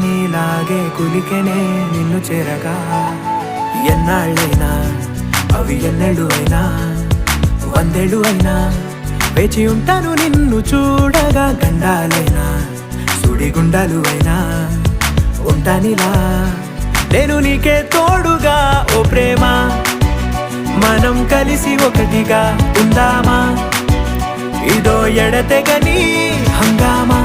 నీలాగే కులికెనే నిన్ను చేరగా ఎన్నాళ్ళైనా అవి ఎన్నెళ్ళు అయినా వందేళ్ళు అయినా వేచి ఉంటాను నిన్ను చూడగా గండాలైనా సుడిగుండాలు అయినా ఉంటానిలా నేను నీకే తోడుగా ఓ ప్రేమ మనం కలిసి ఒకటిగా ఉందామా ఇదో ఎడతెగని హంగామా